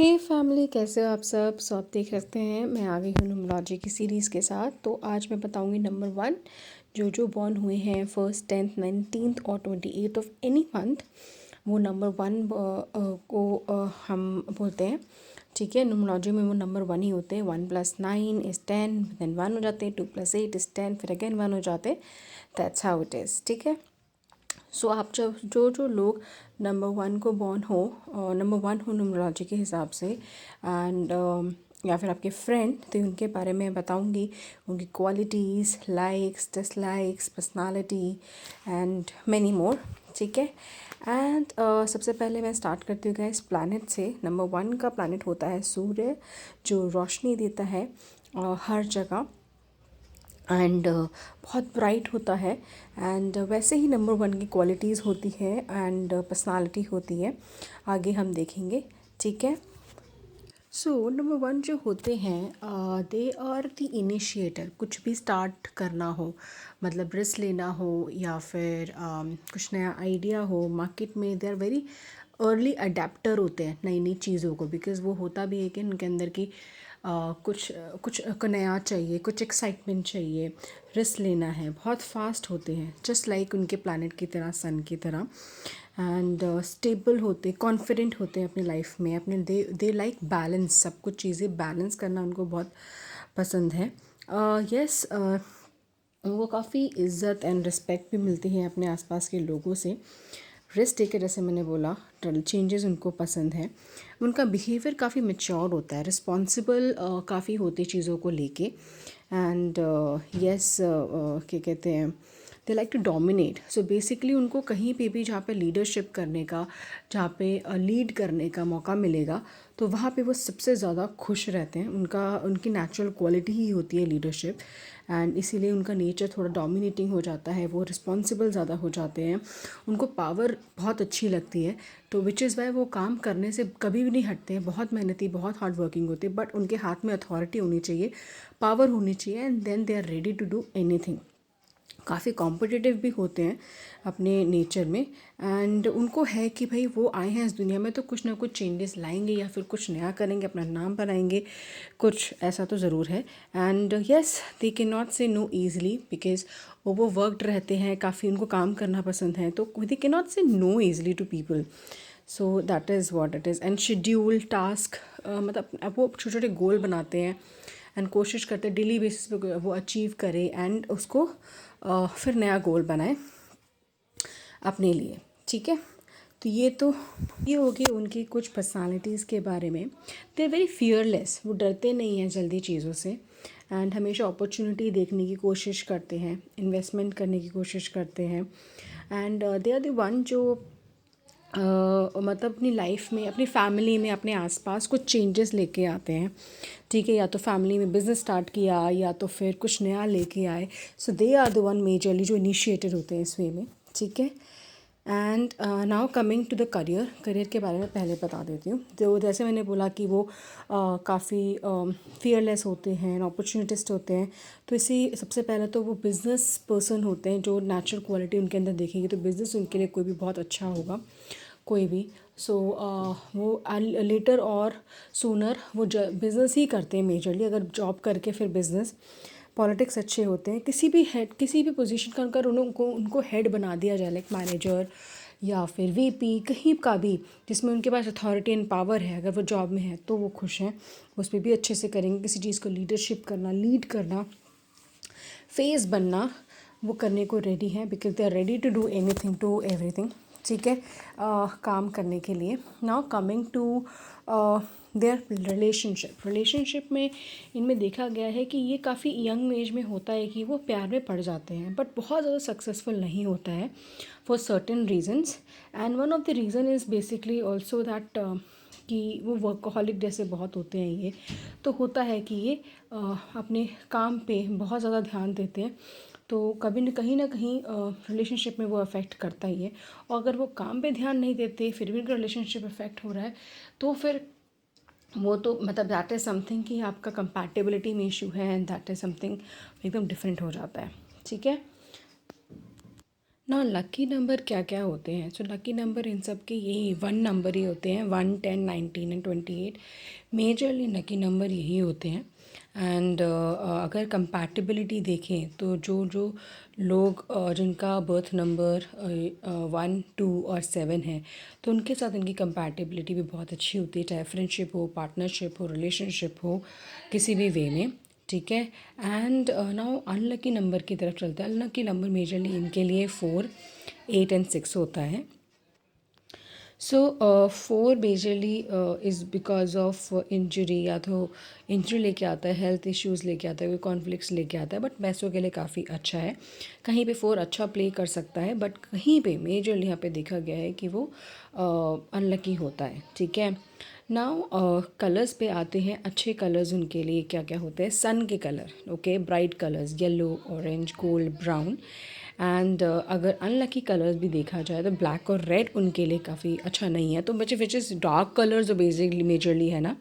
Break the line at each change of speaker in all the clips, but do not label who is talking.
हे family, कैसे हो आप सब आप देख सकते हैं मैं आ गई हूँ न्यूमरोलॉजी की सीरीज़ के साथ। तो आज मैं बताऊँगी नंबर 1, जो बॉर्न हुए हैं 1st 10th 19th और 28th ऑफ एनी मंथ, वो नंबर 1 को हम बोलते हैं। ठीक है, न्यूमरोलॉजी में वो नंबर 1 ही होते हैं। 1 + 9 इज़ 10, देन 1 हो जाते हैं। 2 + 8 इज़ 10, फिर अगेन 1 हो जाते हैं। That's how it is. ठीक है, सो आप जब जो लोग नंबर 1 को बॉर्न हो, नंबर 1 हो न्यूमरोलॉजी के हिसाब से, एंड या फिर आपके फ्रेंड, तो उनके बारे में बताऊंगी, उनकी qualities, likes, dislikes, personality and many more. ठीक है, एंड सबसे पहले मैं स्टार्ट करती हूँ गाइस प्लैनेट से। नंबर 1 का प्लैनेट होता है सूर्य, जो रोशनी देता है हर जगह, एंड बहुत ब्राइट होता है। एंड वैसे ही नंबर 1 की क्वालिटीज़ होती है एंड पर्सनालिटी होती है, आगे हम देखेंगे। ठीक है, सो नंबर 1 जो होते हैं, दे आर द इनिशिएटर। कुछ भी स्टार्ट करना हो, मतलब रिस्क लेना हो या फिर कुछ नया आइडिया हो मार्केट में, they are very early adopter होते हैं नई नई चीज़ों को, बिकॉज़ वो होता भी है कि उनके अंदर की कुछ कुछ को नया चाहिए, कुछ एक्साइटमेंट चाहिए, रिस्क लेना है, बहुत फास्ट होते हैं, जस्ट लाइक उनके प्लैनेट की तरह, सन की तरह। एंड स्टेबल होते, कॉन्फिडेंट होते हैं अपनी लाइफ में, अपने दे लाइक बैलेंस, सब कुछ चीज़ें बैलेंस करना उनको बहुत पसंद है। यस, उनको काफ़ी इज़्ज़त एंड रिस्पेक्ट भी मिलती है अपने आसपास के लोगों से। रिस्क टेकर, जैसे मैंने बोला, चेंजेस उनको पसंद है। उनका बिहेवियर काफ़ी मैच्योर होता है, रिस्पॉन्सिबल काफ़ी होते चीज़ों को लेके। एंड यस, क्या कहते हैं, they like to dominate. So basically उनको कहीं पे भी जहाँ पे लीडरशिप करने का, जहाँ पे लीड करने का मौका मिलेगा, तो वहाँ पे वो सबसे ज़्यादा खुश रहते हैं। उनकी नेचुरल क्वालिटी ही होती है लीडरशिप, एंड इसीलिए उनका नेचर थोड़ा डोमिनेटिंग हो जाता है, वो रिस्पॉन्सिबल ज़्यादा हो जाते हैं, उनको पावर बहुत अच्छी लगती है। तो विच इज़ वाई वो काम करने से कभी भी नहीं हटते हैं, बहुत मेहनती, बहुत हार्ड वर्किंग होते हैं, बट उनके हाथ में अथॉरिटी होनी चाहिए, पावर होनी चाहिए, and then they are ready to do anything. काफ़ी कॉम्पिटिटिव भी होते हैं अपने नेचर में, एंड उनको है कि भाई वो आए हैं इस दुनिया में तो कुछ ना कुछ चेंजेस लाएंगे या फिर कुछ नया करेंगे, अपना नाम बनाएंगे, कुछ ऐसा तो ज़रूर है। And yes, they can not say no easily, because वो वर्कड रहते हैं, काफ़ी उनको काम करना पसंद है, तो they can not say no easily to people. So that is what it is. And schedule task, मतलब अब वो छोटे छोटे गोल बनाते हैं एंड कोशिश करते हैं डेली बेसिस पे वो अचीव करें, एंड उसको फिर नया गोल बनाए अपने लिए। ठीक है, तो ये होगी उनकी कुछ पर्सनालिटीज़ के बारे में। दे आर वेरी फियरलेस, वो डरते नहीं हैं जल्दी चीज़ों से, एंड हमेशा अपॉर्चुनिटी देखने की कोशिश करते हैं, इन्वेस्टमेंट करने की कोशिश करते हैं। And they are the one जो मतलब अपनी लाइफ में, अपनी फैमिली में, अपने आसपास कुछ चेंजेस लेके आते हैं। ठीक है, या तो फैमिली में बिज़नेस स्टार्ट किया या तो फिर कुछ नया लेके आए। So they are the one majorly जो इनिशिएटर होते हैं इस वे में। ठीक है, and now coming to the career के बारे में पहले बता देती हूँ। तो जैसे मैंने बोला कि वो काफ़ी फियरलेस होते हैं, अपॉर्चुनिटिस्ट होते हैं, तो इसी सबसे पहले तो वो बिज़नेस पर्सन होते हैं, जो नेचुरल क्वालिटी उनके अंदर देखेंगे तो बिज़नेस उनके लिए कोई भी बहुत अच्छा होगा, कोई भी। सो वो लेटर और सूनर वो बिज़नेस ही करते हैं मेजरली। अगर जॉब करके फिर बिज़नेस, पॉलिटिक्स अच्छे होते हैं, किसी भी पोजीशन का अगर उनको हेड बना दिया जाए, लाइक मैनेजर या फिर वीपी, कहीं का भी जिसमें उनके पास अथॉरिटी एंड पावर है, अगर वो जॉब में है तो वो खुश हैं, उस पर भी अच्छे से करेंगे। किसी चीज़ को लीडरशिप करना, लीड करना, फेस बनना, वो करने को रेडी हैं, because they are ready to do anything to everything. ठीक है, काम करने के लिए। Now coming to their relationship में इनमें देखा गया है कि ये काफ़ी यंग एज में होता है कि वो प्यार में पड़ जाते हैं, बट बहुत ज़्यादा सक्सेसफुल नहीं होता है for certain reasons. And one of the reason is basically also that कि वो वर्कहॉलिक जैसे बहुत होते हैं। ये तो होता है कि ये अपने काम पे बहुत ज़्यादा ध्यान देते हैं, तो कभी न कहीं रिलेशनशिप में वो अफेक्ट करता ही है। और अगर वो काम पे ध्यान नहीं देते फिर भी उनका रिलेशनशिप अफेक्ट हो रहा है, तो फिर वो तो मतलब दैट इज़ समथिंग कि आपका कंपैटिबिलिटी में इशू है, एंड दैट इज़ समथिंग एकदम डिफरेंट हो जाता है। ठीक है, ना लकी नंबर क्या क्या होते हैं? सो लकी नंबर इन सब के यही 1 नंबर ही होते हैं, 1, 10, 19 एंड 28। मेजरली लकी नंबर यही होते हैं। एंड अगर कंपैटिबिलिटी देखें तो जो जो लोग जिनका बर्थ नंबर 1, 2 और 7 है, तो उनके साथ उनकी कंपैटिबिलिटी भी बहुत अच्छी होती है, चाहे फ्रेंडशिप हो, पार्टनरशिप हो, रिलेशनशिप हो, किसी भी वे में। ठीक है। एंड नाउ अनलकी नंबर की तरफ चलते हैं। अनलकी नंबर मेजरली इनके लिए 4, 8 एंड 6 होता है। सो 4 majorly is because of injury, या तो इंजरी लेके आता है, हेल्थ इश्यूज़ लेके आता है, कोई कॉन्फ्लिक्ट्स लेके आता है, बट पैसों के लिए काफ़ी अच्छा है। कहीं पे 4 अच्छा प्ले कर सकता है, बट कहीं पे मेजरली यहाँ पे देखा गया है कि वो अनलकी होता है। ठीक है। नाउ कलर्स पे आते हैं। अच्छे कलर्स उनके लिए क्या क्या होते हैं? सन के colour, okay, bright colours, yellow, orange, gold, brown. And अगर अनलकी कलर्स भी देखा जाए तो ब्लैक और रेड उनके लिए काफ़ी अच्छा नहीं है। तो बच्चे विच इज़ डार्क कलर जो बेसिकली मेजरली है ना,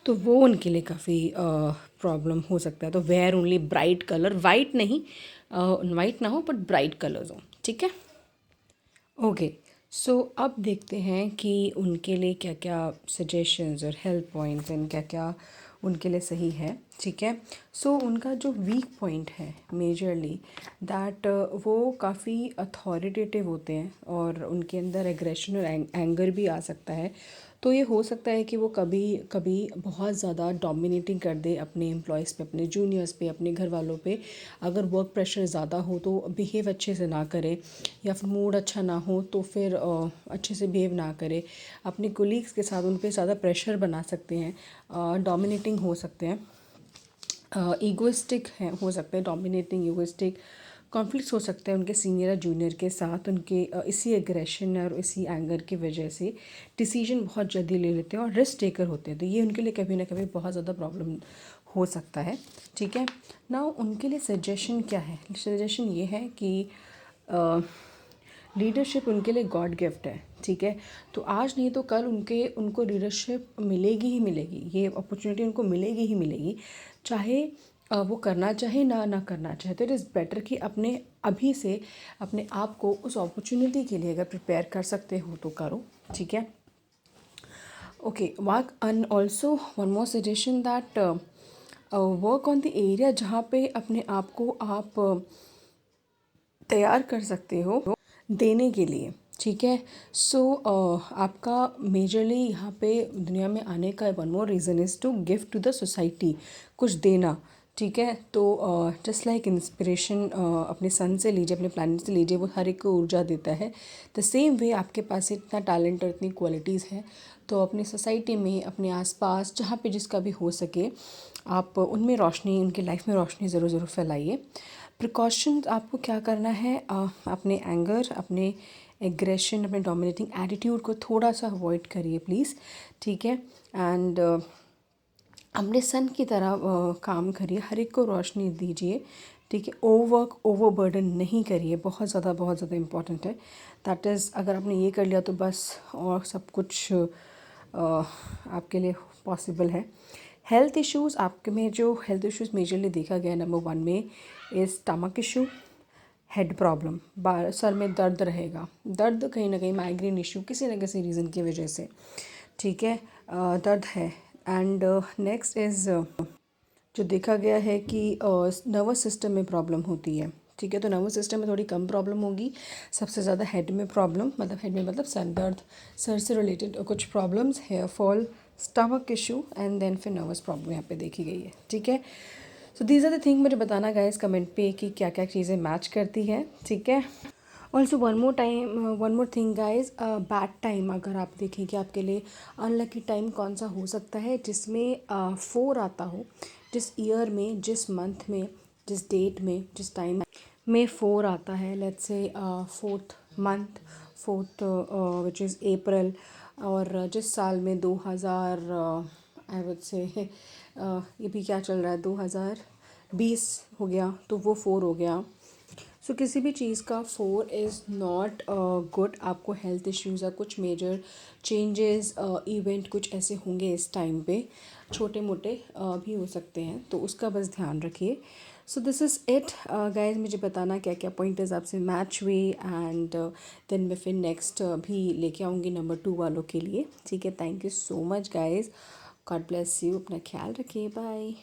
तो वो उनके लिए काफ़ी प्रॉब्लम हो सकता है। तो wear only bright colour, white नहीं, वाइट ना हो बट ब्राइट कलर्स हो। ठीक है। ओके। सो अब देखते हैं कि उनके लिए क्या क्या सजेशंस और हेल्प पॉइंट्स एंड क्या क्या उनके लिए सही है। ठीक है। सो उनका जो वीक पॉइंट है मेजरली दैट वो काफ़ी अथॉरिटेटिव होते हैं और उनके अंदर एग्रेशन और एंगर भी आ सकता है। तो ये हो सकता है कि वो कभी कभी बहुत ज़्यादा डोमिनेटिंग कर दे अपने एम्प्लॉयज़ पे, अपने जूनियर्स पे, अपने घर वालों पे। अगर वर्क प्रेशर ज़्यादा हो तो बिहेव अच्छे से ना करे, या फिर मूड अच्छा ना हो तो फिर अच्छे से बिहेव ना करे। अपने कोलीग्स के साथ उन पे ज़्यादा प्रेशर बना सकते हैं, डोमिनेटिंग हो सकते हैं, ईगोइस्टिक हैं, हो सकते हैं डोमिनेटिंग, ईगोइस्टिक। कॉन्फ्लिक्ट्स हो सकते हैं उनके सीनियर या जूनियर के साथ। उनके इसी एग्रेशन और इसी एंगर की वजह से डिसीजन बहुत जल्दी ले लेते हैं और रिस्क टेकर होते हैं। तो ये उनके लिए कभी ना कभी बहुत ज़्यादा प्रॉब्लम हो सकता है। ठीक है। ना उनके लिए सजेशन क्या है? सजेशन ये है कि लीडरशिप उनके लिए गॉड गिफ्ट है। ठीक है। तो आज नहीं तो कल उनको लीडरशिप मिलेगी ही मिलेगी, ये अपॉर्चुनिटी उनको मिलेगी ही मिलेगी, चाहे वो करना चाहे ना करना चाहे। तो इट इज़ बेटर कि अपने अभी से अपने आप को उस अपॉर्चुनिटी के लिए अगर प्रिपेयर कर सकते हो तो करो। ठीक है। Okay, work and also one more suggestion that work on the area जहाँ पे अपने आप को आप तैयार कर सकते हो देने के लिए। ठीक है। सो आपका मेजरली यहाँ पे दुनिया में आने का one more reason is to give to the society, कुछ देना। ठीक है। तो जस्ट लाइक इंस्पिरेशन अपने सन से लीजिए, अपने प्लानट से लीजिए, वो हर एक को ऊर्जा देता है। द सेम वे आपके पास इतना टैलेंट और इतनी क्वालिटीज़ हैं, तो अपनी सोसाइटी में, अपने आसपास जहाँ पे जिसका भी हो सके, आप उनमें रोशनी, उनकी लाइफ में रोशनी ज़रूर फैलाइए। प्रिकॉशंस आपको क्या करना है? अपने एंगर, अपने एग्रेशन, अपने डोमिनेटिंग एटीट्यूड को थोड़ा सा अवॉइड करिए प्लीज़। ठीक है। एंड अपने सन की तरह काम करिए, हर एक को रोशनी दीजिए। ठीक है। ओवरवर्क, ओवरबर्डन नहीं करिए, बहुत ज़्यादा इम्पॉर्टेंट है। दैट इज़, अगर आपने ये कर लिया तो बस और सब कुछ आपके लिए पॉसिबल है। हेल्थ इश्यूज़, आपके में जो हेल्थ इश्यूज़ मेजरली देखा गया है, नंबर 1 में is stomach issue, head problem, sir में दर्द रहेगा, दर्द कहीं ना कहीं माइग्रेन इशू किसी न किसी रीज़न की वजह से। ठीक है। दर्द है। एंड नेक्स्ट इज़ जो देखा गया है कि नर्वस सिस्टम में प्रॉब्लम होती है। ठीक है। तो नर्वस सिस्टम में थोड़ी कम प्रॉब्लम होगी। सबसे ज़्यादा हेड में प्रॉब्लम, मतलब हेड में मतलब सर दर्द, सर से रिलेटेड कुछ problems, hair fall, stomach issue and then फिर नर्वस प्रॉब्लम यहाँ पे देखी गई है। ठीक है। So these are the thing. मुझे बताना गाइस कमेंट पे कि क्या क्या चीज़ें मैच करती हैं। ठीक है। Also one more thing guys, bad time अगर आप देखें कि आपके लिए अनलकी टाइम कौन सा हो सकता है जिसमें 4 आता हो, जिस ईयर में, जिस मंथ में, जिस डेट में, जिस टाइम में 4 आता है। Let's say 4th month, 4th which is अप्रैल, और जिस साल में 2000 आई वुड से ये भी क्या चल रहा है, 2020 हो गया तो वो 4 हो गया। सो किसी भी चीज़ का 4 इज़ नॉट गुड। आपको हेल्थ इश्यूज़ या कुछ मेजर चेंजेस इवेंट कुछ ऐसे होंगे इस टाइम पे, छोटे मोटे भी हो सकते हैं, तो उसका बस ध्यान रखिए। So this is it guys. मुझे बताना क्या क्या पॉइंटर्स आपसे मैच हुए, एंड देन मैं फिर नेक्स्ट भी लेके आऊँगी नंबर 2 वालों के लिए। ठीक है, thank you so much guys. God bless you, अपना ख्याल रखिए, बाय।